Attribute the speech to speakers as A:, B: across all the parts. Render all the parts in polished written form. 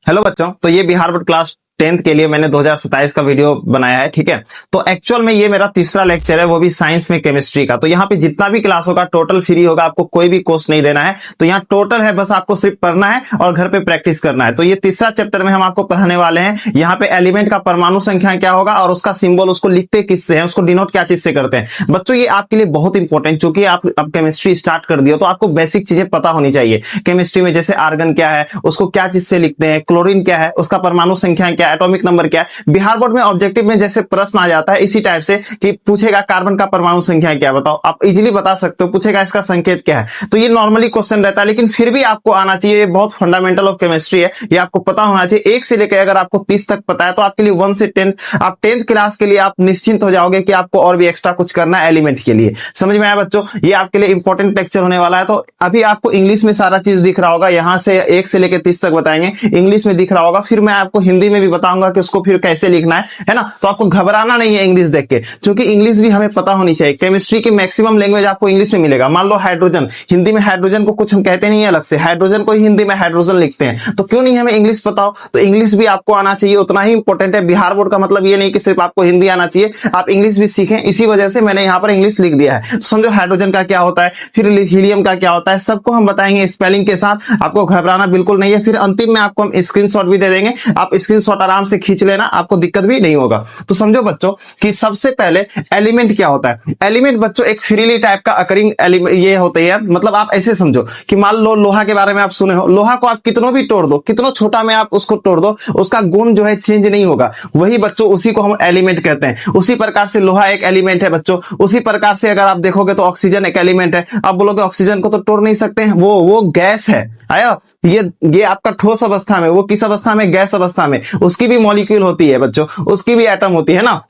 A: Hello बच्चों, तो ये बिहार बोर्ड क्लास 10th के लिए मैंने 2027 का वीडियो बनाया है। ठीक है, तो एक्चुअल में ये मेरा तीसरा लेक्चर है, वो भी साइंस में केमिस्ट्री का। तो यहाँ पे जितना भी क्लास होगा टोटल फ्री होगा, आपको कोई भी कोर्स नहीं देना है। तो यहाँ टोटल है, बस आपको सिर्फ पढ़ना है और घर पे प्रैक्टिस करना है। तो ये तीसरा चैप्टर में हम आपको पढ़ाने वाले हैं। यहाँ पे एलिमेंट का परमाणु संख्या क्या होगा और उसका सिंबल, उसको लिखते किससे हैं, उसको डिनोट क्या चीज से करते हैं। बच्चों ये आपके लिए बहुत इंपॉर्टेंट, चूंकि आप अब केमिस्ट्री स्टार्ट कर दिया तो आपको बेसिक चीजें पता होनी चाहिए। केमिस्ट्री में जैसे आर्गन क्या है, उसको क्या चीज से लिखते हैं, क्लोरीन क्या है, उसका परमाणु संख्या क्या है, एटॉमिक नंबर क्या है। बिहार बोर्ड में ऑब्जेक्टिव में जैसे प्रश्न आ जाता है इसी टाइप से कि पूछेगा कार्बन का परमाणु संख्या क्या, बताओ। आप इजीली बता सकते हो, पूछेगा इसका संकेत क्या है। तो ये नॉर्मली क्वेश्चन रहता है, लेकिन फिर भी आपको आना चाहिए। ये बहुत फंडामेंटल ऑफ केमिस्ट्री है, ये आपको पता होना चाहिए। 1 से लेकर अगर आपको 30 तक पता है तो आपके लिए 1 से 10, आप 10th क्लास के लिए आप निश्चिंत हो जाओगे कि आपको और भी एक्स्ट्रा कुछ करना है एलिमेंट के लिए। समझ में आया बच्चों? ये आपके लिए इंपॉर्टेंट लेक्चर होने वाला है। तो अभी आपको इंग्लिश में सारा चीज दिख रहा होगा, यहां से 1 से लेकर 30 तक बताएंगे, इंग्लिश में दिख रहा होगा। फिर मैं आपको हिंदी में भी बताऊंगा कि उसको फिर कैसे लिखना है ना। तो आपको घबराना नहीं है इंग्लिश देख के, क्योंकि इंग्लिश भी हमें पता होनी चाहिए। केमिस्ट्री की मैक्सिमम लैंग्वेज आपको इंग्लिश में मिलेगा। मान लो हाइड्रोजन, हिंदी में हाइड्रोजन को कुछ हम कहते नहीं है अलग से, हाइड्रोजन को ही हिंदी में हाइड्रोजन लिखते हैं। तो क्यों नहीं हमें इंग्लिश पता हो? तो इंग्लिश भी आपको आना चाहिए, उतना ही इंपॉर्टेंट है। बिहार बोर्ड का मतलब ये नहीं कि सिर्फ आपको हिंदी आना चाहिए, आप इंग्लिश भी सीखें। इसी वजह से मैंने यहाँ पर इंग्लिश लिख दिया है। तो समझो हाइड्रोजन का क्या होता है, फिर हीलियम का क्या होता है, सबको हम बताएंगे स्पेलिंग के साथ। आपको घबराना बिल्कुल नहीं है। फिर अंतिम में आपको हम स्क्रीनशॉट भी दे देंगे, आप स्क्रीनशॉट आराम से खींच लेना, आपको दिक्कत भी नहीं होगा। तो समझो बच्चों कि सबसे पहले एलिमेंट क्या होता है। एलिमेंट बच्चों एक फ्रीली टाइप का अकरिंग एलिमेंट ये होते हैं। मतलब आप ऐसे समझो कि मान लो लोहा के बारे में आप सुने हो, लोहा को आप कितनों भी तोड़ दो, कितनों छोटा में आप उसको तोड़ दो, उसका गुण जो है चेंज नहीं होगा। वही बच्चों, उसी को हम एलिमेंट कहते हैं। उसी प्रकार से लोहा एक एलिमेंट है बच्चों। उसी प्रकार से अगर आप देखोगे तो ऑक्सीजन एक एलिमेंट है। आप बोलोगे ऑक्सीजन को तो तोड़ नहीं सकते हैं, वो गैस है। आया, ये आपका ठोस अवस्था में, वो किस अवस्था में, गैस अवस्था में, उसकी भी मॉलिक्यूल होती है बच्चों, उसकी भी एटम होती है ना।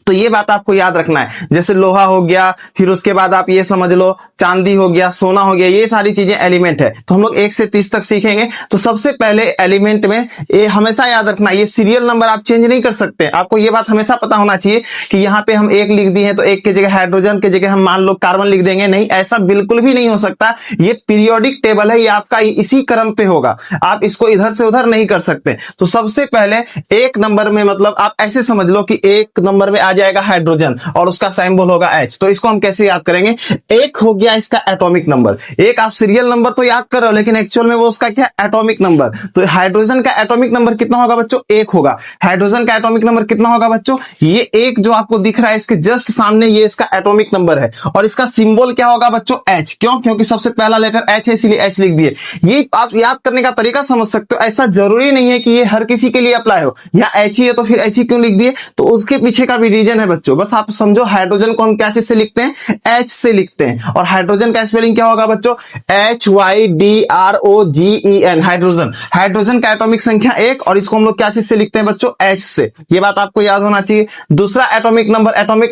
A: तो ये बात आपको याद रखना है। जैसे लोहा हो गया, फिर उसके बाद आप ये समझ लो चांदी हो गया, सोना हो गया, ये सारी चीजें एलिमेंट है। तो हम लोग 1 से 30 तक सीखेंगे। तो सबसे पहले एलिमेंट में ये हमेशा याद रखना, ये सीरियल नंबर आप चेंज नहीं कर सकते। आपको ये बात हमेशा पता होना चाहिए कि यहाँ पे हम 1 लिख दिए हैं तो 1 की जगह हाइड्रोजन की जगह हम मान लो कार्बन लिख देंगे। नहीं, ऐसा बिल्कुल भी नहीं हो सकता। ये पीरियोडिक टेबल है, ये आपका इसी क्रम पे होगा, आप इसको इधर से उधर नहीं कर सकते। तो सबसे पहले 1 नंबर में, मतलब आप ऐसे समझ लो कि 1 नंबर में आ जाएगा हाइड्रोजन और उसका सिंबल होगा H। तो इसको हम कैसे याद करेंगे? 1 हो गया इसका एटॉमिक नंबर। एक आप सीरियल नंबर तो याद कर रहे हो, लेकिन एक्चुअल में वो उसका क्या, एटॉमिक नंबर। तो हाइड्रोजन का एटॉमिक नंबर कितना होगा बच्चों? 1 होगा। हाइड्रोजन का एटॉमिक नंबर कितना होगा बच्चों? ये 1 जो आपको दिख रहा है इसके जस्ट सामने, ये इसका एटॉमिक नंबर है। और इसका सिंबल क्या होगा बच्चों? H। क्यों? क्योंकि सबसे पहला लेटर H है, इसलिए H लिख दिए। ये आप याद करने का तरीका समझ सकते हो। ऐसा जरूरी नहीं है कि ये हर किसी के लिए अप्लाई हो। यहाँ H ही है तो फिर H ही क्यों लिख दिए? तो उसके पीछे का भी रीजन है बच्चों। बस आप समझो, हाइड्रोजन को हम क्या चीज से लिखते हैं? H से लिखते हैं। और हाइड्रोजन का स्पेलिंग क्या होगा बच्चों? HYDROGEN, hydrogen. हाइड्रोजन का एटॉमिक संख्या 1 और इसको हम लोग क्या चीज से लिखते हैं बच्चों? H से। ये बात आपको याद होना चाहिए। दूसरा एटॉमिक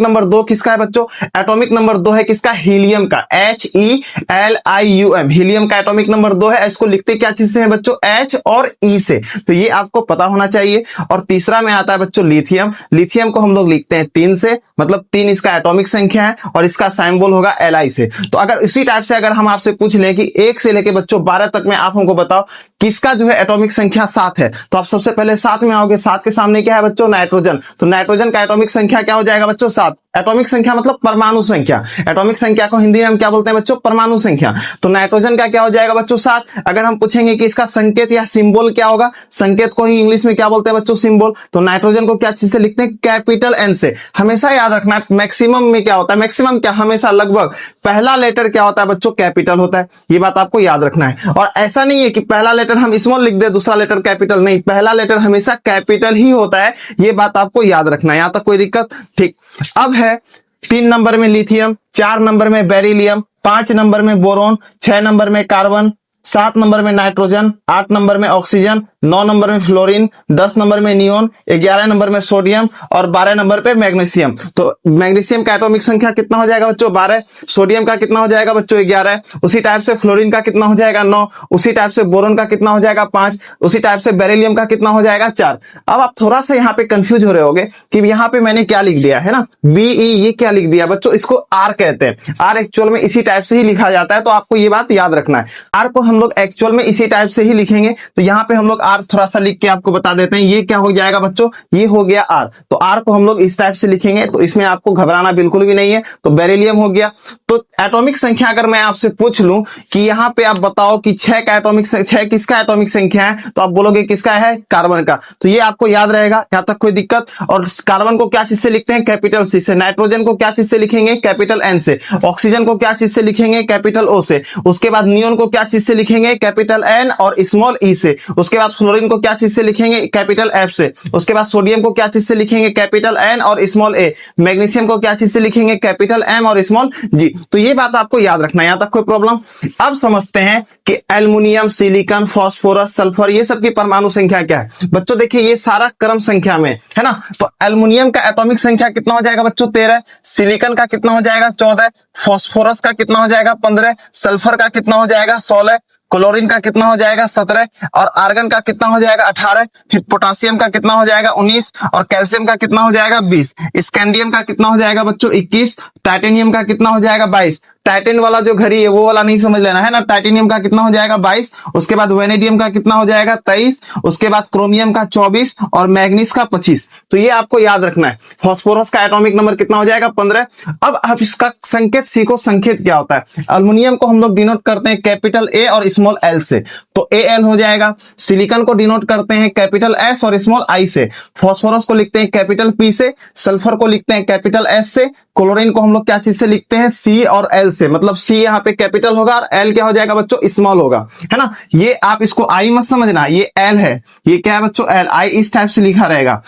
A: नंबर 2 किसका है बच्चों? एटॉमिक नंबर 2 है किसका? हीलियम का, HELIUM। हीलियम का एटॉमिक नंबर 2 है। इसको लिखते क्या चीज से है बच्चों? H और E से। तो ये आपको पता होना चाहिए। और तीसरा में आता है बच्चों लिथियम। लिथियम को हम लोग लिखते हैं 3 से, मतलब 3 इसका एटॉमिक संख्या है और इसका सिंबल होगा Li से। तो अगर इसी टाइप से अगर हम आपसे पूछ लें कि 1 से लेके बच्चों 12 तक में आप हमको बताओ किसका जो है एटॉमिक संख्या 7 है, तो आप सबसे पहले 7 में आओगे। 7 के सामने क्या है बच्चों? नाइट्रोजन। तो नाइट्रोजन का एटॉमिक संख्या क्या हो जाएगा बच्चों? 7। एटॉमिक संख्या मतलब परमाणु संख्या। एटॉमिक संख्या को हिंदी में हम क्या बोलते हैं बच्चों? परमाणु संख्या। तो नाइट्रोजन का क्या हो जाएगा बच्चों? 7। अगर हम पूछेंगे कि इसका संकेत या सिंबल क्या होगा, संकेत को ही इंग्लिश में क्या बोलते हैं बच्चों? सिंबल। तो नाइट्रोजन को क्या चीज से लिखते हैं? कैपिटल N से। हमेशा याद रखना है, मैक्सिमम में क्या होता है, मैक्सिमम क्या, हमेशा लगभग पहला लेटर क्या होता है बच्चों? कैपिटल होता है। ये बात आपको याद रखना है। और ऐसा नहीं है कि पहला लेटर हम स्मॉल लिख दे, दूसरा लेटर कैपिटल। नहीं, पहला लेटर हमेशा कैपिटल ही होता है। ये बात आपको याद रखना है। यहां तक कोई दिक्कत? ठीक। अब है 3 नंबर में लिथियम, 4 नंबर में बेरिलियम, 5 नंबर में बोरोन, 6 नंबर में कार्बन, 7 नंबर में नाइट्रोजन, 8 नंबर में ऑक्सीजन, 9 नंबर में फ्लोरीन, 10 नंबर में नियोन, 11 नंबर में सोडियम और 12 नंबर पे मैग्नीशियम। तो मैग्नीशियम का एटॉमिक संख्या कितना हो जाएगा बच्चों? 12। सोडियम का कितना हो जाएगा बच्चों? 11। उसी टाइप से फ्लोरीन का कितना हो जाएगा? 9। उसी टाइप से बोरोन का कितना हो जाएगा? 5। उसी टाइप से बेरिलियम का कितना हो जाएगा? 4। अब आप थोड़ा सा यहाँ पे कंफ्यूज हो रहे होगे कि यहाँ पे मैंने क्या लिख दिया है ना, BE, ये क्या लिख दिया बच्चों? इसको R कहते हैं। R एक्चुअल में इसी टाइप से ही लिखा जाता है, तो आपको ये बात याद रखना है। R को हम हम लोग एक्चुअल में इसी टाइप से ही लिखेंगे। तो यहाँ पे हम लोग आर थोड़ा सा लिख के आपको बता देते हैं। ये क्या हो जाएगा बच्चों, ये हो गया आर। तो आर को हम लोग इस टाइप से लिखेंगे, तो इसमें आपको घबराना बिल्कुल भी नहीं है। तो बेरिलियम हो गया। तो एटॉमिक संख्या अगर मैं आपसे पूछ लूं कि यहाँ पे आप बताओ कि 6 का एटॉमिक, 6 किसका एटॉमिक संख्या है, तो आप बोलोगे किसका है, कार्बन का। तो ये आपको याद रहेगा, यहाँ तक कोई दिक्कत। और कार्बन को क्या चीज से लिखते हैं, कैपिटल सी से। नाइट्रोजन को क्या चीज से लिखेंगे, कैपिटल एन से। ऑक्सीजन को क्या चीज से लिखेंगे, कैपिटल ओ से। उसके बाद नियोन को क्या चीज से लिखेंगे, कैपिटल एन और स्मॉल ई से। उसके बाद फ्लोरीन को क्या चीज से लिखेंगे, कैपिटल एफ से। उसके बाद सोडियम को क्या चीज से लिखेंगे, कैपिटल एन और स्मॉल ए। मैग्नीशियम को क्या चीज से लिखेंगे, कैपिटल एम और स्मॉल जी। तो ये बात आपको याद रखना है, यहां तक कोई प्रॉब्लम। अब समझते हैं कि एल्युमिनियम, सिलिकॉन, फास्फोरस, सल्फर, ये सब की परमाणु संख्या क्या है। बच्चों देखिए ये सारा क्रम संख्या में है ना। तो एल्युमिनियम का एटॉमिक संख्या कितना हो जाएगा बच्चों, 13। सिलिकॉन का कितना हो जाएगा, 14। फास्फोरस का कितना हो जाएगा, 15। सल्फर का कितना हो जाएगा, 16। क्लोरीन का कितना हो जाएगा, 17। और आर्गन का कितना हो जाएगा, 18। फिर पोटासियम का कितना हो जाएगा, 19। और कैल्शियम का कितना हो जाएगा, 20। स्कैंडियम का कितना हो जाएगा बच्चों, 21। टाइटेनियम का कितना हो जाएगा, 22। टाइटेन वाला जो घड़ी है वो वाला नहीं समझ लेना है ना। टाइटेनियम का कितना हो जाएगा, 22। उसके बाद वेनेडियम का कितना हो जाएगा, 23। उसके बाद क्रोमियम का 24 और मैग्नीज का 25। तो ये आपको याद रखना है। फास्फोरस का एटॉमिक नंबर कितना हो जाएगा, 15। अब आप इसका संकेत सीखो, संकेत क्या होता है। एल्युमिनियम को हम लोग डिनोट करते हैं कैपिटल ए और स्मॉल एल से, तो ए एल हो जाएगा। सिलिकॉन को डिनोट करते हैं कैपिटल एस और स्मॉल आई से। फास्फोरस को लिखते हैं कैपिटल पी से। सल्फर को लिखते हैं कैपिटल एस से। क्लोरीन को हम लोग क्या चीज से लिखते हैं, सी और एल से। मतलब सी यहाँ पे कैपिटल होगा और एल क्या हो जाएगा बच्चों, स्मॉल होगा, है ना। ये आप इसको आई मत समझना, ये एल है, ये क्या है बच्चों, एल। आई इस टाइप से लिखा रहेगा।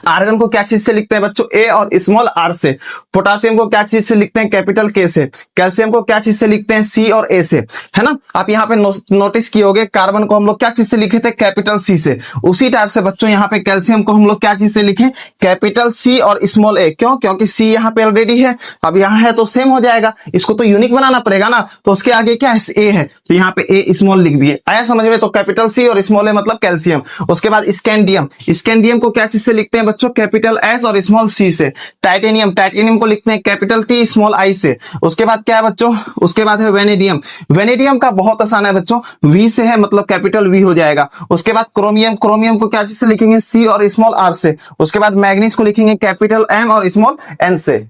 A: आर्गन को क्या चीज से लिखते हैं बच्चों, ए और स्मॉल आर से। पोटासियम को क्या चीज से लिखते हैं, कैपिटल के से। कैल्शियम को क्या चीज से लिखते हैं, सी और ए से, है ना। आप यहाँ पे नोटिस किए होंगे कार्बन को हम लोग क्या चीज से लिखे थे, कैपिटल सी से। उसी टाइप से बच्चों यहाँ पे कैल्शियम को हम लोग क्या चीज से लिखे, कैपिटल सी और स्मॉल ए। क्यों, क्योंकि सी यहाँ पे ऑलरेडी है, अब यहाँ है तो सेम हो जाएगा। इसको तो यूनिक बनाना पड़ेगा ना, तो उसके आगे क्या है, ए है, तो यहाँ पे ए स्मॉल लिख दिए। आया समझ में। तो कैपिटल सी और स्मॉल ए मतलब कैल्शियम। उसके बाद स्कैंडियम, स्कैंडियम को क्या चीज से लिखते हैं बच्चों, कैपिटल एस और स्मॉल सी से। टाइटेनियम, टाइटेनियम को लिखते हैं कैपिटल टी स्मॉल आई से। उसके बाद क्या है बच्चों, उसके बाद है वेनेडियम। वेनेडियम का बहुत आसान है बच्चों, वी से है, मतलब कैपिटल वी हो जाएगा। उसके बाद क्रोमियम, क्रोमियम को क्या चीज से लिखेंगे, सी और स्मॉल आर से। उसके बाद मैग्नीज को लिखेंगे कैपिटल एम और स्मॉल एन से।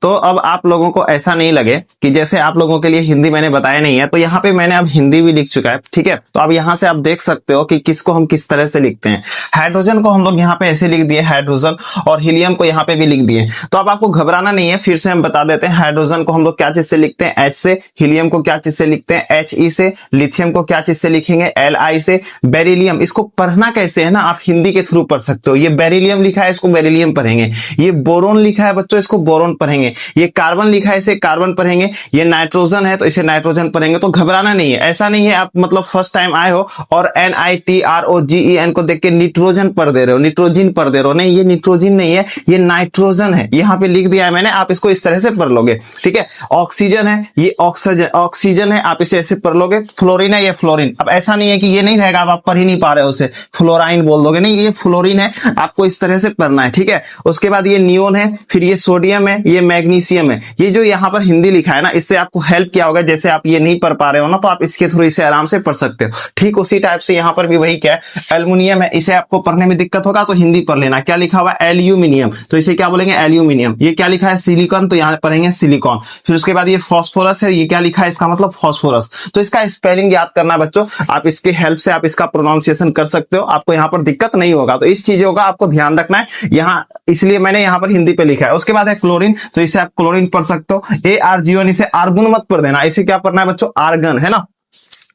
A: तो अब आप लोगों को ऐसा नहीं लगे कि जैसे आप लोगों के लिए हिंदी मैंने बताया नहीं है, तो यहाँ पे मैंने अब हिंदी भी लिख चुका है, ठीक है। तो अब यहाँ से आप देख सकते हो कि किसको हम किस तरह से लिखते हैं। हाइड्रोजन को हम लोग यहाँ पे ऐसे लिख दिए हाइड्रोजन, और हीलियम को यहाँ पे भी लिख दिए। तो अब आपको घबराना नहीं है, फिर से हम बता देते हैं। हाइड्रोजन को हम लोग क्या चीज से लिखते हैं, एच से। हीलियम को क्या चीज से लिखते हैं, एच ई से। लिथियम को क्या चीज से लिखेंगे, एल आई से। बेरिलियम, इसको पढ़ना कैसे है ना, आप हिंदी के थ्रू पढ़ सकते हो। ये बेरिलियम लिखा है, इसको बेरिलियम पढ़ेंगे। ये बोरोन लिखा है बच्चों, इसको बोरोन पढ़ेंगे। ये कार्बन लिखा है, इसे कार्बन पढ़ेंगे। ये नाइट्रोजन है तो इसे नाइट्रोजन पढ़ेंगे। तो घबराना नहीं है, ऐसा नहीं है आप मतलब फर्स्ट टाइम आए हो और NITROGEN को देख के निट्रोजन पढ़ दे रहे हो, निट्रोजिन पढ़ दे रहे हो। नहीं, ये निट्रोजिन नहीं है, ये नाइट्रोजन है। यहाँ पे लिख दिया है मैंने, आप इसको इस तरह से पढ़ लोगे, ठीक है। ऑक्सीजन है, ये ऑक्सीजन है, आप इसे ऐसे पढ़ लोगे। फ्लोरीन है, ये फ्लोरीन। अब ऐसा नहीं है कि ये नहीं रहेगा, आप पढ़ ही नहीं पा रहे हो उसे, फ्लोराइन बोल दोगे, नहीं, ये फ्लोरीन है, आपको इस तरह से पढ़ना है, ठीक है। उसके बाद ये नियोन है, फिर ये सोडियम है, ये मैग्नीशियम है। ये जो यहाँ पर हिंदी लिखा है ना, इससे आपको हेल्प किया होगा। जैसे आप ये नहीं पढ़ पा रहे हो ना, तो आप इसके थ्रू इसे आराम से पढ़ सकते हो। ठीक उसी टाइप से यहाँ पर भी वही क्या है, एल्युमिनियम है। इसे आपको पढ़ने में दिक्कत होगा तो हिंदी पढ़ लेना। क्या लिखा हुआ है, एल्यूमिनियम, तो इसे क्या बोलेंगे, एल्यूमिनियम। ये क्या लिखा है, सिलिकॉन, तो यहाँ पढ़ेंगे सिलिकॉन। फिर उसके बाद ये फास्फोरस है, ये क्या लिखा है, इसका मतलब फास्फोरस। तो इसका स्पेलिंग याद करना बच्चों, आप इसके हेल्प से आप इसका प्रोनाउंसिएशन कर सकते हो, आपको यहाँ पर दिक्कत नहीं होगा। तो इस चीजों का आपको ध्यान रखना है यहाँ, इसलिए मैंने यहाँ पर हिंदी पे लिखा है। उसके बाद है क्लोरीन, तो इसे आप क्लोरीन पढ़ सकते हो। ARGN, इसे आर्गन मत पढ़ देना, इसे क्या पढ़ना है बच्चों, आर्गन, है ना।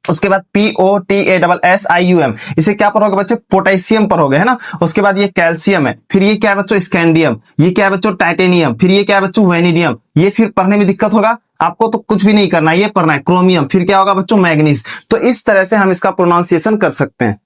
A: उसके बाद POTASSIUM, इसे क्या पढ़ोगे बच्चों, पोटेशियम पढ़ोगे, है ना। उसके बाद ये कैल्शियम है, फिर ये क्या है बच्चों, स्कैंडियम, ये क्या है बच्चों, टाइटेनियम, फिर ये क्या है बच्चों, वेनेडियम। ये फिर पढ़ने में दिक्कत होगा आपको, तो कुछ भी नहीं करना, ये पढ़ना है क्रोमियम। फिर क्या होगा बच्चों, मैग्नीज। तो इस तरह से हम इसका प्रोनाउंसिएशन कर सकते हैं।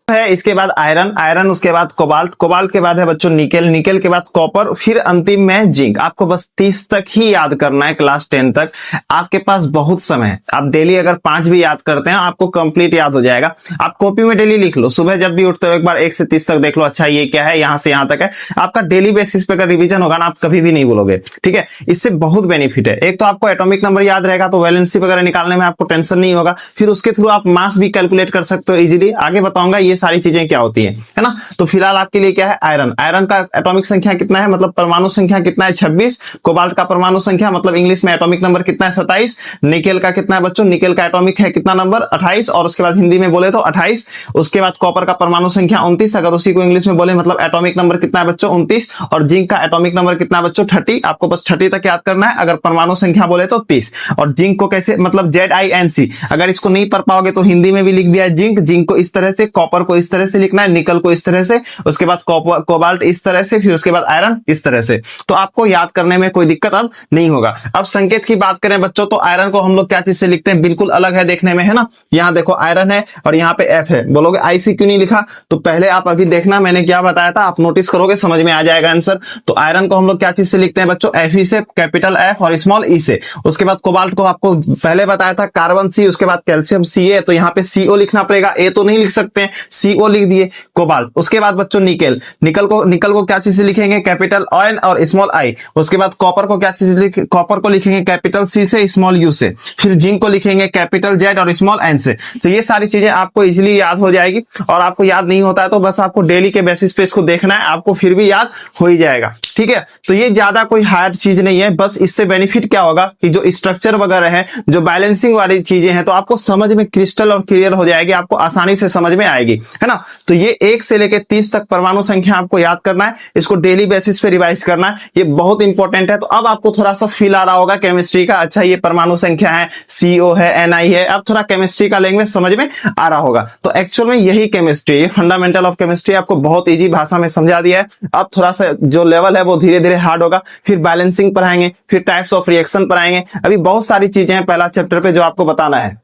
A: है, इसके बाद आयरन, आयरन उसके बाद कोबाल्ट, कोबाल्ट के बाद है बच्चों निकेल, निकेल के बाद कॉपर, फिर अंतिम में जिंक। आपको बस 30 तक ही याद करना है क्लास 10 तक। आपके पास बहुत समय है, आप डेली अगर 5 भी याद करते हैं आपको कंप्लीट याद हो जाएगा। आप कॉपी में डेली लिख लो, सुबह जब भी उठते हो एक बार 1 से 30 तक देख लो, अच्छा ये क्या है, यहां से यहां तक है। आपका डेली बेसिस पे अगर रिवीजन होगा ना, आप कभी भी नहीं भूलोगे, ठीक है। इससे बहुत बेनिफिट है। एक तो आपको एटॉमिक नंबर याद रहेगा, तो वैलेंसी वगैरह निकालने में आपको टेंशन नहीं होगा। फिर उसके थ्रू आप मास भी कैलकुलेट कर सकते हो इजीली। आगे बताऊंगा ये सारी चीजें क्या होती है ना। तो फिलहाल आपके लिए क्या है, आयरन, आयरन का एटॉमिक संख्या कितना है, मतलब परमाणु संख्या कितना है, 26। कोबाल्ट का परमाणु संख्या मतलब इंग्लिश में एटॉमिक नंबर कितना है, 27। निकेल का कितना है बच्चों, निकेल का एटॉमिक है कितना नंबर, 28, और उसके बाद हिंदी में बोले तो 28। उसके बाद कॉपर का परमाणु संख्या 29, अगर उसी को इंग्लिश में बोले मतलब एटॉमिक नंबर कितना है बच्चों, 29। और जिंक का एटॉमिक नंबर कितना है बच्चों, 30। आपको बस 30 तक याद करना है। अगर परमाणु संख्या बोले तो 30। और जिंक को कैसे, मतलब ZINC, अगर इसको नहीं पढ़ पाओगे तो हिंदी में भी लिख दिया है जिंक। जिंक को इस तरह से, कॉपर को इस तरह से लिखना है, निकल को इस तरह से, उसके बाद कोबाल्ट इस तरह से, फिर उसके बाद आयरन इस तरह से। तो आपको याद करने में कोई दिक्कत अब नहीं होगा। अब संकेत की बात करें बच्चों, तो आयरन को हम लोग क्या चीज से लिखते हैं, बिल्कुल अलग है देखने में, है ना। यहाँ देखो आयरन है और यहाँ पे F है। बोलोगे IC क्यों नहीं लिखा, तो पहले आप अभी देखना मैंने क्या बताया था, आप नोटिस करोगे समझ में आ जाएगा आंसर। तो आयरन को हम लोग क्या चीज से लिखते हैं बच्चों, Fe से, कैपिटल F और स्मॉल e से। उसके बाद कोबाल्ट को आपको पहले बताया था कार्बन C, उसके बाद कैल्शियम Ca, तो यहाँ पे CO लिखना पड़ेगा, A तो नहीं लिख सकते हैं, CO लिख दिए कोबाल्ट। उसके बाद बच्चों निकेल, निकल को क्या चीज से लिखेंगे, कैपिटल N और स्मॉल I। उसके बाद कॉपर को क्या चीज, कॉपर को लिखेंगे कैपिटल C से, स्मॉल U से। फिर जिंक को लिखेंगे कैपिटल Z और स्मॉल n से। तो ये सारी चीजें आपको इजीली याद हो जाएगी। और आपको याद नहीं होता है तो बस आपको डेली के बेसिस पे इसको देखना है, आपको फिर भी याद हो ही जाएगा, ठीक है। तो ये ज्यादा कोई हार्ड चीज नहीं है, बस इससे बेनिफिट क्या होगा कि जो स्ट्रक्चर वगैरह है, जो बैलेंसिंग वाली चीजें हैं, तो आपको समझ में क्रिस्टल और क्लियर हो जाएगी, आपको आसानी से समझ में आएगी, है ना। तो ये 1 से लेकर 30 तक परमाणु संख्या आपको याद करना है, इसको डेली बेसिस पे रिवाइज करना है, ये बहुत इंपॉर्टेंट है। तो अब आपको थोड़ा सा फील आ रहा होगा केमिस्ट्री का, अच्छा ये परमाणु संख्या है, CO है, NI है, अब थोड़ा केमिस्ट्री का लैंग्वेज समझ में आ रहा होगा। तो एक्चुअल में यही केमिस्ट्री, ये फंडामेंटल ऑफ केमिस्ट्री आपको बहुत इजी भाषा में समझा दिया है। अब थोड़ा सा जो लेवल है वो धीरे धीरे हार्ड होगा, फिर बैलेंसिंग पढ़ाएंगे, फिर टाइप्स ऑफ रिएक्शन पढ़ाएंगे, अभी बहुत सारी चीजें हैं पहला चैप्टर पे जो आपको बताना है।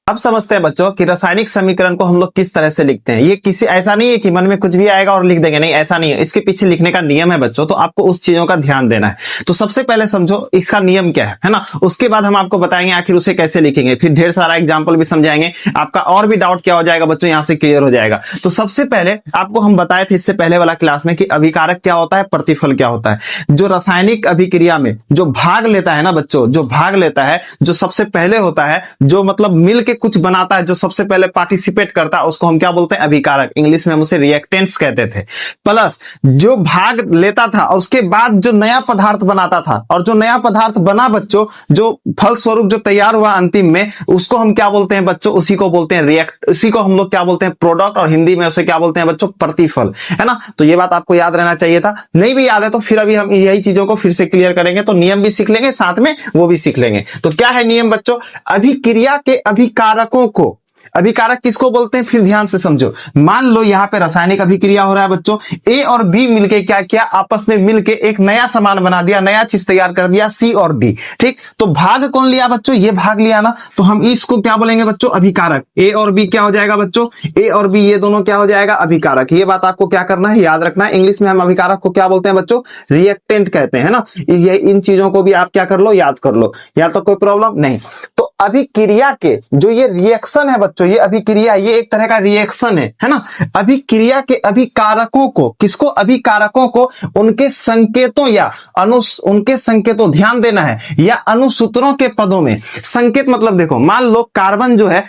A: अब समझते हैं बच्चों कि रासायनिक समीकरण को हम लोग किस तरह से लिखते हैं। ये किसी ऐसा नहीं है कि मन में कुछ भी आएगा और लिख देंगे, नहीं ऐसा नहीं है, इसके पीछे लिखने का नियम है बच्चों। तो आपको उस चीजों का ध्यान देना है। तो सबसे पहले समझो इसका नियम क्या है ना। उसके बाद हम आपको बताएंगे आखिर उसे कैसे लिखेंगे, फिर ढेर सारा एग्जाम्पल भी समझाएंगे। आपका और भी डाउट क्या हो जाएगा बच्चों, यहाँ से क्लियर हो जाएगा। तो सबसे पहले आपको हम बताए थे इससे पहले वाला क्लास में कि अभिकारक क्या होता है, प्रतिफल क्या होता है। जो रासायनिक अभिक्रिया में जो भाग लेता है ना बच्चों, जो भाग लेता है, जो सबसे पहले होता है, जो मतलब मिल के कुछ बनाता है, जो सबसे पहले पार्टिसिपेट करता है, उसको हम क्या बोलते हैं, अभिकारक। इंग्लिश में हम उसे रिएक्टेंट्स कहते थे। प्लस जो भाग लेता था और उसके बाद जो नया पदार्थ बनाता था, और जो नया पदार्थ बना बच्चों, जो फल स्वरूप जो तैयार हुआ अंतिम में, उसको हम क्या बोलते हैं बच्चों, उसी को बोलते हैं रिएक्ट, उसी को हम लोग क्या बोलते हैं, प्रोडक्ट, और हिंदी में उसे क्या बोलते हैं बच्चों, प्रतिफल, है ना। तो ये बात आपको याद रहना चाहिए था। नहीं भी याद है तो फिर अभी हम यही चीजों को फिर से क्लियर करेंगे। तो नियम भी सीख लेंगे, साथ में वो भी सीख लेंगे। तो क्या है नियम बच्चों, अभिक्रिया के अभिकारकों को, अभिकारक किसको बोलते हैं, फिर ध्यान से समझो। मान लो यहां पे रासायनिक अभिक्रिया हो रहा है बच्चों, ए और बी मिलके क्या किया, आपस में मिलके एक नया सामान बना दिया, नया चीज तैयार कर दिया, सी और डी, ठीक। तो भाग कौन लिया बच्चों, ये भाग लिया ना, तो हम इसको क्या बोलेंगे बच्चों, अभिकारक। ए और बी क्या हो जाएगा बच्चों, ए और बी ये दोनों क्या हो जाएगा, अभिकारक। ये बात आपको क्या करना है, याद रखना है। इंग्लिश में हम अभिकारक को क्या बोलते हैं बच्चों, रिएक्टेंट कहते हैं ना। ये इन चीजों को भी आप क्या कर लो, याद कर लो, याद तो कोई प्रॉब्लम नहीं। तो अभिक्रिया के जो ये रिएक्शन है बच्चों, ये अभिक्रिया, ये एक तरह का रिएक्शन है ना। अभिक्रिया के अभिकारकों को, किसको, अभिकारकों को उनके संकेतों या उनके संकेतों, ध्यान देना है, या अनुसूत्रों के पदों में। संकेत मतलब देखो, मान लो कार्बन जो है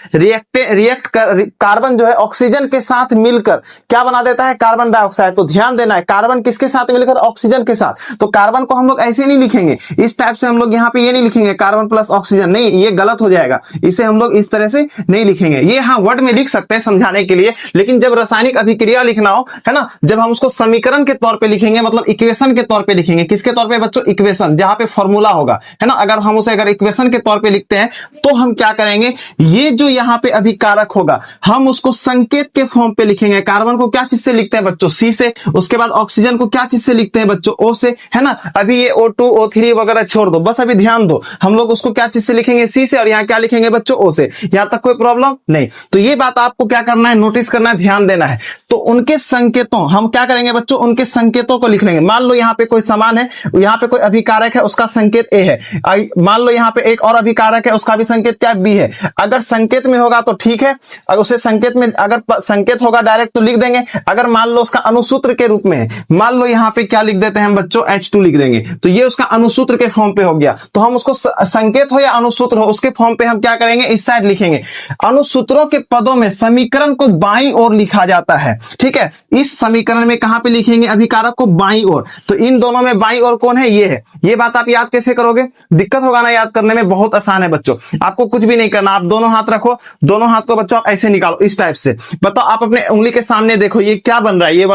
A: कार्बन जो है ऑक्सीजन के साथ मिलकर क्या बना देता है, कार्बन डाइऑक्साइड। तो ध्यान देना है, कार्बन किसके साथ मिलकर, ऑक्सीजन के साथ। तो कार्बन को हम लोग ऐसे नहीं लिखेंगे, इस टाइप से हम लोग यहाँ पे ये नहीं लिखेंगे कार्बन प्लस ऑक्सीजन, नहीं, ये गलत हो जाएगा। इसे हम लोग इस तरह से नहीं लिखेंगे। ये हाँ वर्ड में लिख सकते हैं समझाने के लिए, लेकिन जब रासायनिक अभिक्रिया लिखना हो, है ना, जब हम उसको समीकरण के तौर पे लिखेंगे, मतलब इक्वेशन के तौर पे लिखेंगे। किसके तौर पे बच्चों, इक्वेशन, जहां पे फॉर्मूला होगा, है ना। अगर हम उसे इक्वेशन के तौर पे लिखते हैं तो हम क्या करेंगे, ये जो यहाँ पे अभिकारक होगा हम उसको संकेत के फॉर्म पे लिखेंगे। कार्बन को क्या चीज से लिखते हैं बच्चों, सी से। उसके बाद ऑक्सीजन को क्या चीज से लिखते हैं बच्चों, O से, है ना। अभी ये O2 O3 वगैरह छोड़ दो, बस अभी ध्यान दो, हम लोग उसको क्या चीज से लिखेंगे, सी से, और और यहाँ क्या लिखेंगे बच्चों, ओ से। यहाँ तक कोई प्रॉब्लम नहीं। तो ये बात आपको क्या करना है, नोटिस करना है, ध्यान देना है। तो उनके संकेतों, हम क्या करेंगे बच्चों, उनके संकेतों को लिख लेंगे। मान लो यहाँ पे कोई सामान है, यहाँ पे कोई अभिकारक है, उसका संकेत ए है। मान लो यहाँ पे एक और अभिकारक है, उसका भी संकेत क्या, बी है। अगर संकेत में होगा तो ठीक है, अगर उसे संकेत में अगर संकेत होगा डायरेक्ट तो लिख देंगे। अगर मान लो उसका अनुसूत्र के रूप में है, मान लो यहाँ पे क्या लिख देते हैं हम बच्चों, H2 लिख देंगे, तो ये उसका अनुसूत्र के फॉर्म पे हो गया। तो हम उसको संकेत हो या अनुसूत्र हो, उसके फॉर्म पे हम क्या करेंगे, इस साइड लिखेंगे। अनुसूत्रों के पदों में समीकरण को बाईं ओर लिखा जाता है, ठीक है। इस समीकरण में कहां पे लिखेंगे, अभिकारक को बाईं ओर। तो इन दोनों में बाईं ओर कौन है, ये है। ये बात आप याद कैसे करोगे, दिक्कत होगा ना याद करने में, बहुत आसान है बच्चों। आपको कुछ भी नहीं करना, आप दोनों हाथ रखो, दोनों हाथ को बच्चों आप ऐसे निकालो, इस टाइप से। बताओ, आप अपने उंगली के सामने देखो, ये क्या बन रहा है, ये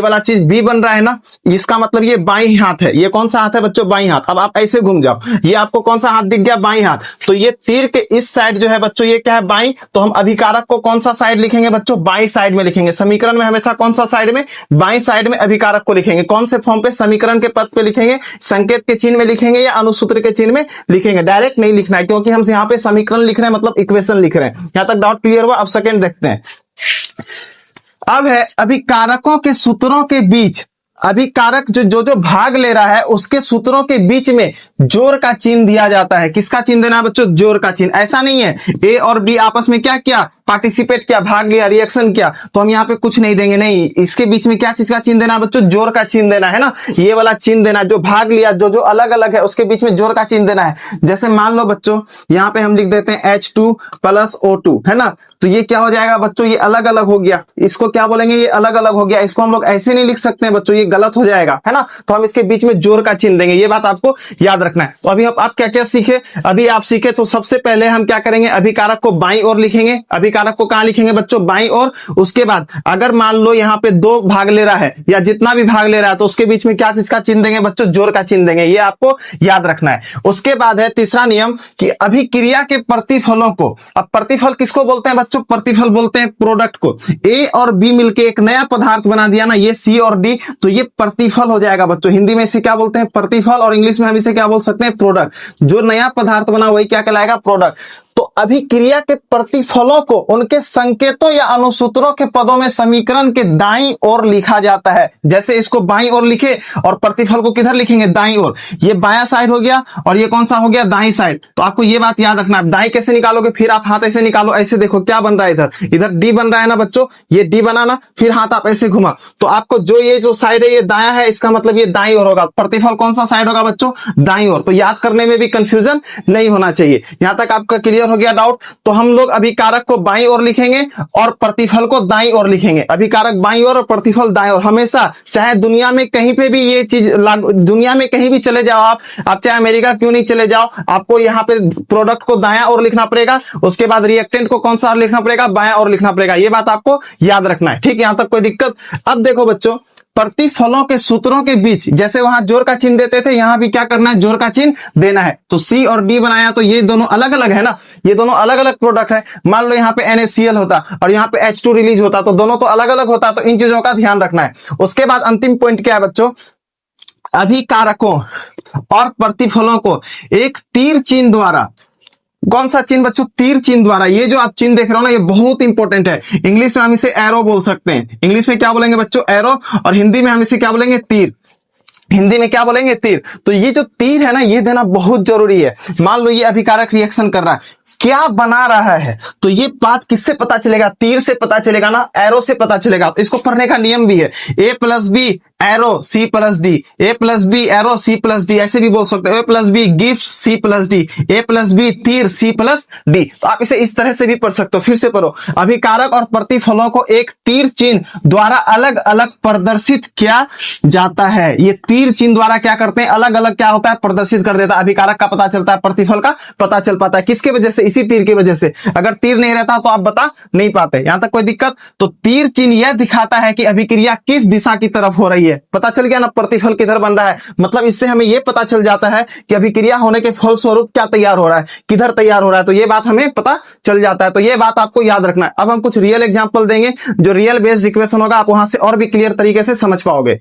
A: वाला चीज बी बन रहा है ना। इसका मतलब ये बाईं हाथ है। ये कौन सा हाथ है बच्चों, बाईं हाथ। अब आप ऐसे घूम जाओ, ये आपको कौन सा हाथ दिख गया, बाईं हाथ। तो ये तीर के इस साइड जो है बच्चों, ये क्या है, बाईं। तो हम अभिकारक को कौन सा साइड लिखेंगे बच्चों, बाईं साइड में लिखेंगे। समीकरण में हमेशा कौन सा साइड में, बाईं साइड में अभिकारक को लिखेंगे। कौन से फॉर्म पे, समीकरण के पद पे लिखेंगे, संकेत के चिन्ह में लिखेंगे या अनुसूत्र के चिन्ह में लिखेंगे। डायरेक्ट नहीं लिखना है, क्योंकि हम यहाँ पे समीकरण लिख रहे हैं, मतलब इक्वेशन लिख रहे हैं। यहां तक डाउट क्लियर हुआ। अब सेकंड देखते हैं। अब है अभिकारकों के सूत्रों के बीच, अभिकारक जो भाग ले रहा है उसके सूत्रों के बीच में जोड़ का चिन्ह दिया जाता है। किसका चिन्ह देना है बच्चों, जोड़ का चिन्ह। ऐसा नहीं है ए और बी आपस में क्या किया, पार्टिसिपेट किया, भाग लिया, रिएक्शन किया, तो हम यहाँ पे कुछ नहीं देंगे। नहीं, इसके बीच में क्या चीज का चिन्ह देना है बच्चों, जोड़ का चिन्ह देना है ना। ये वाला चिन्ह देना, जो भाग लिया, जो अलग अलग है, उसके बीच में जोड़ का चिन्ह देना है। जैसे मान लो बच्चों, यहाँ पे हम लिख देते हैं H2 + O2, है ना। तो ये क्या हो जाएगा बच्चों, ये अलग अलग हो गया। इसको क्या बोलेंगे, ये अलग अलग हो गया। इसको हम लोग ऐसे नहीं लिख सकते हैं बच्चों, ये गलत हो जाएगा, है ना। तो हम इसके बीच में जोड़ का चिन्ह देंगे। ये बात आपको याद रखना है। तो अभी आप क्या क्या सीखे, अभी आप सीखे। तो सबसे पहले हम क्या करेंगे, अभिकारक को बाईं ओर लिखेंगे। अभिकारक को कहां लिखेंगे बच्चों, बाईं ओर। उसके बाद अगर मान लो यहाँ पे दो भाग ले रहा है या जितना भी भाग ले रहा है, तो उसके बीच में क्या चीज का चिन्ह देंगे बच्चों, जोड़ का चिन्ह देंगे। ये आपको याद रखना है। उसके बाद है तीसरा नियम कि अभिक्रिया के प्रतिफलों को, अब प्रतिफल किसको बोलते हैं बच्चों, प्रतिफल बोलते हैं प्रोडक्ट को। ए और बी मिलके एक नया पदार्थ बना दिया ना, ये सी और डी, तो ये प्रतिफल हो जाएगा बच्चों। हिंदी में इसे क्या बोलते हैं, प्रतिफल, और इंग्लिश में हम इसे क्या बोल सकते हैं, प्रोडक्ट। जो नया पदार्थ बना वही क्या कहलाएगा, प्रोडक्ट। तो अभिक्रिया के प्रतिफलों को उनके संकेतों या अनुसूत्रों के पदों में समीकरण के दाईं ओर लिखा जाता है। जैसे इसको बाईं ओर लिखे और प्रतिफल को किधर लिखेंगे, दाईं ओर। ये बायां साइड हो गया और ये कौन सा हो गया, दाईं साइड। तो आपको ये बात याद रखना है। दाईं कैसे निकालोगे, फिर आप हाथ ऐसे निकालो, ऐसे देखो क्या बन रहा है, इधर डी बन रहा है ना बच्चों, ये डी बनाना, फिर हाथ आप ऐसे घुमा, तो आपको जो साइड है ये दायां है, इसका मतलब ये दाईं ओर होगा। प्रतिफल कौन सा साइड होगा बच्चों, दाईं ओर। तो याद करने में भी कंफ्यूजन नहीं होना चाहिए। यहां तक आपका क्लियर हो गया डाउट। तो हम लोग अभिकारक को बाईं ओर लिखेंगे और प्रतिफल को दाईं ओर लिखेंगे। अभिकारक बाईं ओर और प्रतिफल दाईं ओर। हमेशा, चाहे दुनिया में कहीं पे भी ये चीज दुनिया में कहीं भी चले जाओ आप चाहे अमेरिका क्यों नहीं चले जाओ, आपको यहाँ पे प्रोडक्ट को दायां ओर लिखना पड़ेगा। उसके बाद रिएक्टेंट को कौन सा ओर लिखना पड़ेगा, बायां ओर लिखना पड़ेगा। ये बात आपको याद रखना है, ठीक। यहां तक कोई दिक्कत। अब देखो बच्चों, प्रतिफलों के सूत्रों के बीच जैसे वहां जोड़ का चिन्ह देते थे, यहां भी क्या करना है, जोड़ का चिन्ह देना है। तो सी और डी बनाया, तो ये दोनों अलग अलग है ना, ये दोनों अलग अलग प्रोडक्ट है। मान लो यहाँ पे NaCl होता और यहाँ पे H2 रिलीज होता, तो दोनों तो अलग अलग होता। तो इन चीजों का ध्यान रखना है। उसके बाद अंतिम पॉइंट क्या है बच्चों, अभिकारकों और प्रतिफलों को एक तीर चिन्ह द्वारा, कौन सा चिन्ह बच्चों, तीर चिन्ह द्वारा। ये जो आप चिन्ह देख रहे हो ना, ये बहुत इंपॉर्टेंट है। इंग्लिश में हम इसे एरो बोल सकते हैं। इंग्लिश में क्या बोलेंगे बच्चों, एरो, और हिंदी में हम इसे क्या बोलेंगे, तीर। हिंदी में क्या बोलेंगे, तीर। तो ये जो तीर है ना, ये देना बहुत जरूरी है। मान लो ये अभिकारक रिएक्शन कर रहा है, क्या बना रहा है, तो ये बात किससे पता चलेगा, तीर से पता चलेगा ना, एरो से पता चलेगा। तो इसको पढ़ने का नियम भी है, A+B arrow C+D, A+B arrow C+D, ऐसे भी बोल सकते हो, A+B गिव्स C+D, A+B तीर C+D। तो आप इसे इस तरह से भी पढ़ सकते हो। फिर से पढ़ो, अभिकारक और प्रतिफलों को एक तीर चिन्ह द्वारा अलग अलग प्रदर्शित किया जाता है। ये तीर चिन्ह द्वारा क्या करते हैं, अलग अलग क्या होता है, प्रदर्शित कर देता है। अभिकारक का पता चलता है, प्रतिफल का पता चल पाता है। किसके वजह से, इसी तीर की वजह से। अगर तीर नहीं रहता तो आप बता नहीं पाते। यहां तक कोई दिक्कत। तो तीर चिन्ह यह दिखाता है कि अभिक्रिया किस दिशा की तरफ हो रही है। पता चल गया ना, प्रतिफल किधर बन रहा है। मतलब इससे हमें यह पता चल जाता है कि अभिक्रिया होने के फलस्वरूप क्या तैयार हो रहा है, किधर तैयार हो रहा है। तो यह बात हमें पता चल जाता है। तो यह बात आपको याद रखना है। अब हम कुछ रियल एग्जांपल देंगे, जो रियल बेस्ड इक्वेशन होगा, आप वहां से और भी क्लियर तरीके से समझ पाओगे।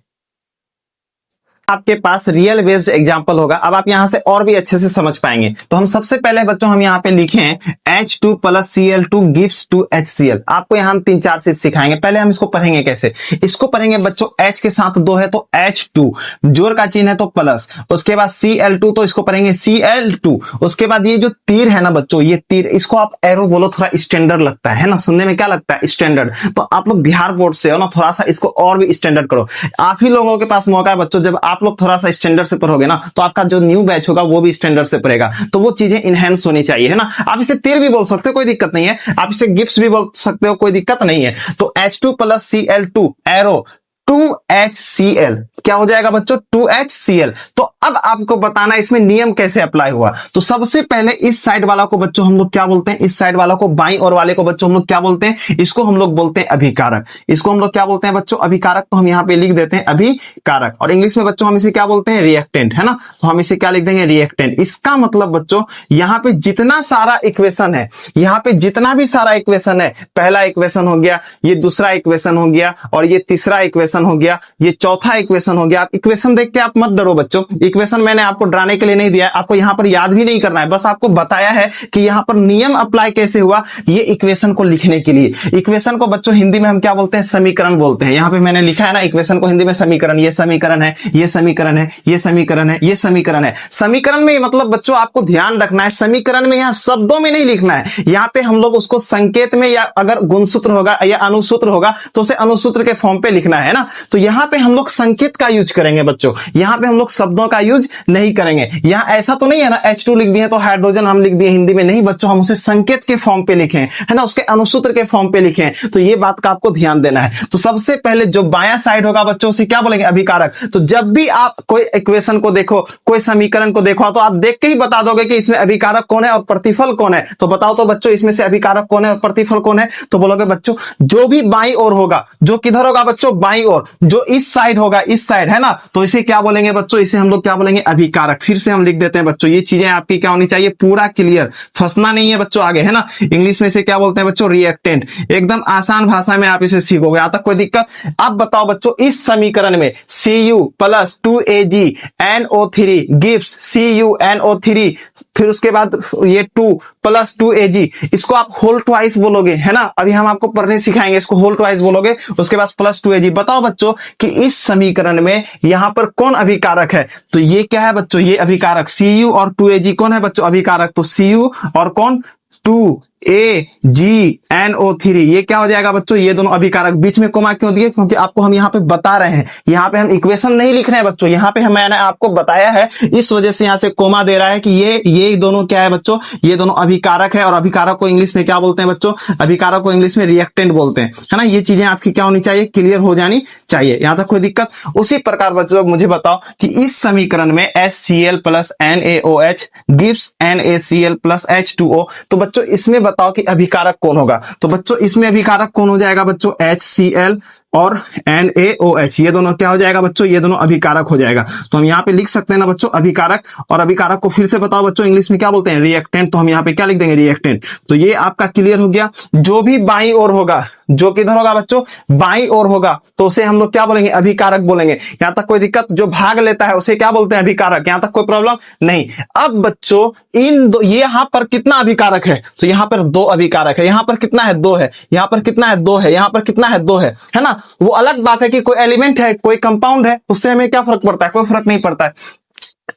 A: आपके पास रियल बेस्ड एग्जांपल होगा। अब आप यहां से और भी अच्छे से समझ पाएंगे। तो हम सबसे पहले बच्चों हम यहाँ पे लिखें H2 + Cl2 gives 2HCl। आपको यहां हम 3-4 चीज सिखाएंगे। पहले हम इसको पढ़ेंगे कैसे। इसको पढ़ेंगे बच्चों, H के साथ 2 है तो H2, जोड़ का चिन्ह है तो प्लस, उसके बाद Cl2 तो इसको पढ़ेंगे Cl2। उसके बाद ये जो तीर है ना बच्चों, ये तीर, इसको आप एरो बोलो, थोड़ा स्टैंडर्ड लगता है ना, सुनने में क्या लगता है, स्टैंडर्ड। तो आप लोग बिहार बोर्ड से हो ना, थोड़ा सा इसको और भी स्टैंडर्ड करो। आप ही लोगों के पास मौका है बच्चों, जब आप लोग थोड़ा सा स्टैंडर्ड से पढ़ोगे ना, तो आपका जो न्यू बैच होगा वो भी स्टैंडर्ड से पढ़ेगा। तो वो चीजें इनहेंस होनी चाहिए, है ना। आप इसे तीर भी बोल सकते हो, कोई दिक्कत नहीं है। आप इसे गिफ्ट भी बोल सकते हो, कोई दिक्कत नहीं है। तो H2 + Cl2 एरो 2HCl क्या हो जाएगा बच्चों, 2HCl। तो अब आपको बताना इसमें नियम कैसे अप्लाई हुआ। तो सबसे पहले इस साइड वाला को बच्चों हम लोग क्या बोलते हैं, इस साइड वाला को, बाईं ओर वाले को बच्चों हम लोग क्या बोलते हैं, इसको हम लोग बोलते हैं अभिकारक। इसको हम लोग क्या बोलते हैं बच्चों, अभिकारक। तो हम यहाँ पे लिख देते हैं अभिकारक, और इंग्लिश में बच्चों हम इसे क्या बोलते हैं, रिएक्टेंट, है ना। तो हम इसे क्या लिख देंगे, रिएक्टेंट। इसका मतलब बच्चों यहाँ पे जितना सारा इक्वेशन है, यहाँ पे जितना भी सारा इक्वेशन है, पहला इक्वेशन हो गया, ये दूसरा इक्वेशन हो गया, और ये तीसरा इक्वेशन हो गया, ये चौथा इक्वेशन हो गया। आप इक्वेशन देख के आप मत डरो बच्चों, इक्वेशन मैंने आपको डराने के लिए नहीं दिया है, आपको यहां पर याद भी नहीं करना है, बस आपको बताया है कि यहां पर नियम अप्लाई कैसे हुआ, ये इक्वेशन को लिखने के लिए। इक्वेशन को बच्चों हिंदी में हम क्या बोलते हैं, समीकरण बोलते हैं। यहां पे मैंने लिखा है ना इक्वेशन को हिंदी में समीकरण। ये समीकरण है, ये समीकरण है, ये समीकरण है, ये समीकरण है। समीकरण में मतलब बच्चों आपको ध्यान रखना है, समीकरण में यहां शब्दों में नहीं लिखना है, यहां पे हम लोग उसको संकेत में, या अगर गुणसूत्र होगा या अनुसूत्र होगा तो उसे अनुसूत्र के फॉर्म पे लिखना है ना। तो यहां पे हम लोग संकेत का यूज करेंगे बच्चों, यहां पे हम लोग शब्दों का यूज नहीं करेंगे। यहां ऐसा तो नहीं है ना H2 लिख दिए तो हाइड्रोजन हम लिख दिए हिंदी में, नहीं बच्चों, हम उसे संकेत के फॉर्म पे लिखें, है ना, उसके अनुसूत्र के फॉर्म पे लिखें। तो ये बात का आपको ध्यान देना है। तो सबसे पहले जो बायां साइड होगा बच्चों, उसे क्या बोलेंगे, अभिकारक। तो जब भी आप कोई इक्वेशन को देखो, कोई समीकरण को देखो, तो आप देख के ही बता दोगे कि इसमें अभिकारक कौन है और प्रतिफल कौन है। तो बताओ तो बच्चों, इसमें से अभिकारक कौन है और प्रतिफल कौन है। तो बोलोगे बच्चों, जो भी बाईं ओर होगा, जो किधर होगा बच्चों, बाईं ओर, जो इस साइड होगा, इस साइड, है ना, तो इसे क्या बोलेंगे बच्चों, इसे हम लोग क्या बोलेंगे, अभिकारक। फिर से हम लिख देते हैं बच्चों, ये चीजें आपकी क्या होनी चाहिए, पूरा क्लियर, फंसना नहीं है बच्चों आगे, है ना। इंग्लिश में इसे क्या बोलते हैं बच्चों, रिएक्टेंट। एकदम आसान भाषा में आप इसे सीखोगे, यहां तक कोई दिक्कत। अब बताओ बच्चों, इस समीकरण में Cu + 2AgNO3 gives CuNO3, फिर उसके बाद ये 2 + 2Ag, इसको आप होल ट्वाइस बोलोगे, है ना। अभी हम आपको पढ़ने सिखाएंगे, इसको होल ट्वाइस बोलोगे, उसके बाद +2Ag। बताओ बच्चों कि इस समीकरण में यहां पर कौन अभिकारक है। तो ये क्या है बच्चों, ये अभिकारक Cu और 2Ag कौन है बच्चों, अभिकारक। तो Cu और कौन, 2AgNO3, ये क्या हो जाएगा बच्चों, ये दोनों अभिकारक। बीच में कोमा क्यों दिए, क्योंकि आपको हम यहाँ पे बता रहे हैं, यहाँ पे हम इक्वेशन नहीं लिख रहे हैं बच्चों, यहाँ पे मैंने आपको बताया है, इस वजह से यहाँ से कोमा दे रहा है कि ये दोनों क्या है बच्चों, ये दोनों अभिकारक है। और अभिकारक को इंग्लिश में क्या बोलते हैं बच्चों, अभिकारक को इंग्लिश में रिएक्टेंट बोलते हैं, है ना। ये चीजें आपकी क्या होनी चाहिए, क्लियर हो जानी चाहिए, यहां तक कोई दिक्कत। उसी प्रकार बच्चों मुझे बताओ कि इस समीकरण में HCl + NaOH gives NaCl + H2O। तो बच्चों इसमें बताओ कि अभिकारक कौन होगा। तो बच्चों इसमें अभिकारक कौन हो जाएगा बच्चों, HCl और NaOH, ये दोनों क्या हो जाएगा बच्चों, ये दोनों अभिकारक हो जाएगा। तो हम यहाँ पे लिख सकते हैं ना बच्चों, अभिकारक। और अभिकारक को फिर से बताओ बच्चों, इंग्लिश में क्या बोलते हैं, रिएक्टेंट। तो हम यहाँ पे क्या लिख देंगे, रिएक्टेंट। तो ये आपका क्लियर हो गया। जो भी बाईं ओर होगा, जो किधर होगा बच्चों, बाईं ओर होगा, तो उसे हम लोग क्या बोलेंगे, अभिकारक बोलेंगे। यहां तक कोई दिक्कत। जो भाग लेता है उसे क्या बोलते हैं, अभिकारक। यहां तक कोई प्रॉब्लम नहीं। अब बच्चों इन दो, ये यहां पर कितना अभिकारक है, तो यहां पर 2 अभिकारक है। यहां पर कितना है, 2 है। यहां पर कितना है, 2 है। यहां पर कितना है, 2 है ना। वो अलग बात है कि कोई एलिमेंट है, कोई कंपाउंड है, उससे हमें क्या फर्क पड़ता है, कोई फर्क नहीं पड़ता है।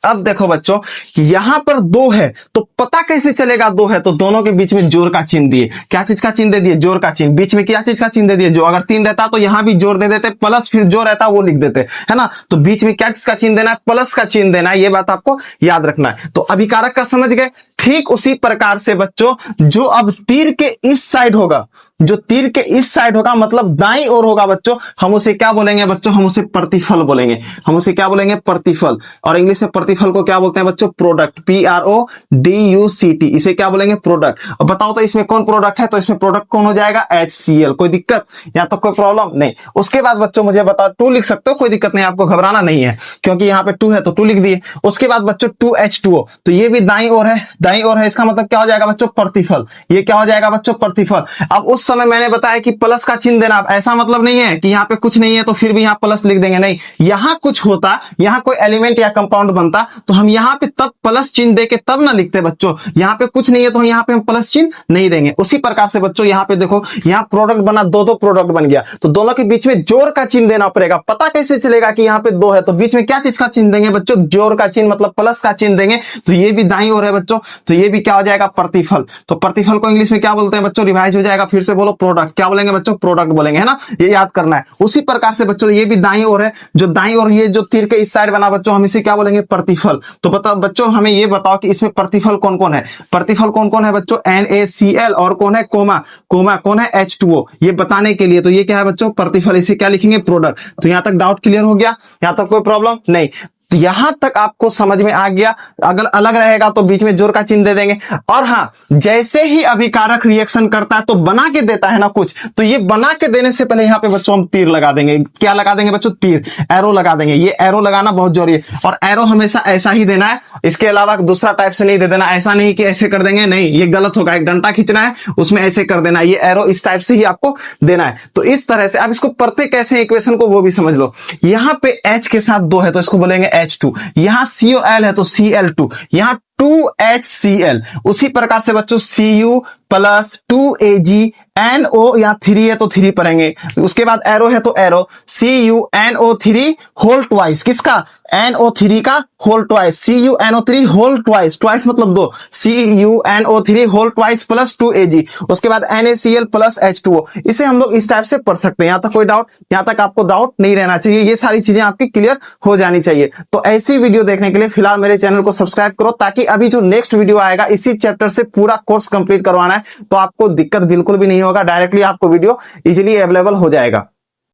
A: अब देखो बच्चों, यहां पर 2 है, तो पता कैसे चलेगा 2 है, तो दोनों के बीच में जोड़ का चिन्ह दिए। क्या चीज का चिन्ह दे दिए, जोड़ का चिन्ह। बीच में क्या चीज का चिन्ह दे दिए, जो। अगर 3 रहता तो यहां भी जोड़ दे देते, प्लस फिर जो रहता वो लिख देते, है ना। तो बीच में क्या चीज का चिन्ह देना है, प्लस का चिन्ह देना है, ये बात आपको याद रखना है। तो अभिकारक का समझ गए। ठीक उसी प्रकार से बच्चों, जो अब तीर के इस साइड होगा, जो तीर के इस साइड होगा मतलब दाईं ओर होगा बच्चों, हम उसे क्या बोलेंगे बच्चों, हम उसे प्रतिफल बोलेंगे। हम उसे क्या बोलेंगे, प्रतिफल। और इंग्लिश में प्रतिफल को क्या बोलते हैं बच्चों, प्रोडक्ट। PRODUCT, इसे क्या बोलेंगे, प्रोडक्ट। अब बताओ तो इसमें कौन प्रोडक्ट है, तो इसमें प्रोडक्ट कौन हो जाएगा, HCl। कोई दिक्कत, यहां तक कोई प्रॉब्लम नहीं। उसके बाद बच्चों मुझे बताओ, 2 लिख सकते हो, कोई दिक्कत नहीं, आपको घबराना नहीं है, क्योंकि यहाँ पे 2 है तो 2 लिख दिए। उसके बाद बच्चों 2H2O, तो ये भी दाईं ओर है, दाईं ओर है, इसका मतलब क्या हो जाएगा बच्चों, प्रतिफल। ये क्या हो जाएगा बच्चों, प्रतिफल। अब उस उस समय मैंने बताया कि प्लस का चिन्ह देना, ऐसा मतलब नहीं है कि यहाँ पे कुछ नहीं है तो फिर भी यहाँ प्लस लिख देंगे, नहीं, यहाँ कुछ होता, यहाँ कोई एलिमेंट या कंपाउंड बनता तो हम यहाँ पे तब प्लस चिन्ह देके तब ना लिखते बच्चों। यहाँ पे कुछ नहीं है तो यहाँ पे हम प्लस चिन्ह नहीं देंगे। उसी प्रकार से बच्चों यहाँ पे देखो, यहाँ प्रोडक्ट बना, दो प्रोडक्ट बन गया तो दोनों के बीच में जोड़ का चिन्ह देना पड़ेगा। पता कैसे चलेगा कि यहाँ पे दो है, तो बीच में क्या चीज का चिन्ह देंगे बच्चों, जोड़ का चिन्ह, मतलब प्लस का चिन्ह देंगे। तो ये भी दाईं ओर है बच्चों, तो ये भी क्या हो जाएगा, प्रतिफल। तो प्रतिफल को इंग्लिश में क्या बोलते हैं बच्चों, रिवाइज हो जाएगा, फिर से बोलो प्रोडक्ट, क्या बोलेंगे बच्चों, प्रोडक्ट बोलेंगे, है ना, ये याद करना है। उसी प्रकार से बच्चों ये भी दाईं ओर है, जो दाईं ओर ये जो तीर के इस साइड बना बच्चों, हम इसे क्या बोलेंगे, प्रतिफल। तो बताओ बच्चों, हमें ये बताओ कि इसमें प्रतिफल कौन कौन है। प्रतिफल कौन कौन है बच्चों, NaCl, और कौन है, कोमा, कोमा कौन है, H2O। ये बताने के लिए तो ये क्या है बच्चों, प्रतिफल, इसे क्या लिखेंगे, प्रोडक्ट। तो यहां तक डाउट क्लियर हो गया, यहां तक कोई प्रॉब्लम नहीं। तो यहां तक आपको समझ में आ गया। अगर अलग रहेगा तो बीच में जोड़ का चिन्ह दे देंगे। और हाँ, जैसे ही अभिकारक रिएक्शन करता है तो बना के देता है ना कुछ, तो ये बना के देने से पहले यहाँ पे बच्चों हम तीर लगा देंगे। क्या लगा देंगे बच्चों, तीर, एरो लगा देंगे। ये एरो लगाना बहुत जरूरी है, और एरो हमेशा ऐसा ही देना है, इसके अलावा दूसरा टाइप से नहीं दे देना। ऐसा नहीं कि ऐसे कर देंगे, नहीं, ये गलत होगा। एक डंडा खींचना है, उसमें ऐसे कर देना, ये एरो इस टाइप से ही आपको देना है। तो इस तरह से आप इसको पढ़ते कैसे इक्वेशन को वो भी समझ लो। यहाँ पे H के साथ 2 है तो इसको बोलेंगे H2, यहां C और L है तो Cl2, यहां 2HCl। उसी प्रकार से बच्चों Cu प्लस 2AgNO, यहाँ 3 है तो 3 पढ़ेंगे। उसके बाद एरो है तो एरो CuNO3 होल ट्वाइस, किसका, NO3 का whole twice, CuNO3 whole twice, twice मतलब 2, CuNO3 whole twice plus 2Ag। उसके बाद NaCl प्लस H2O। इसे हम लोग इस टाइप से पढ़ सकते हैं। यहां तक कोई डाउट, यहां तक आपको डाउट नहीं रहना चाहिए, ये सारी चीजें आपकी क्लियर हो जानी चाहिए। तो ऐसी वीडियो देखने के लिए फिलहाल मेरे चैनल को सब्सक्राइब करो, ताकि अभी जो नेक्स्ट वीडियो आएगा इसी चैप्टर से पूरा कोर्स कंप्लीट करवाना है, तो आपको दिक्कत बिल्कुल भी नहीं होगा, डायरेक्टली आपको वीडियो इजीली अवेलेबल हो जाएगा।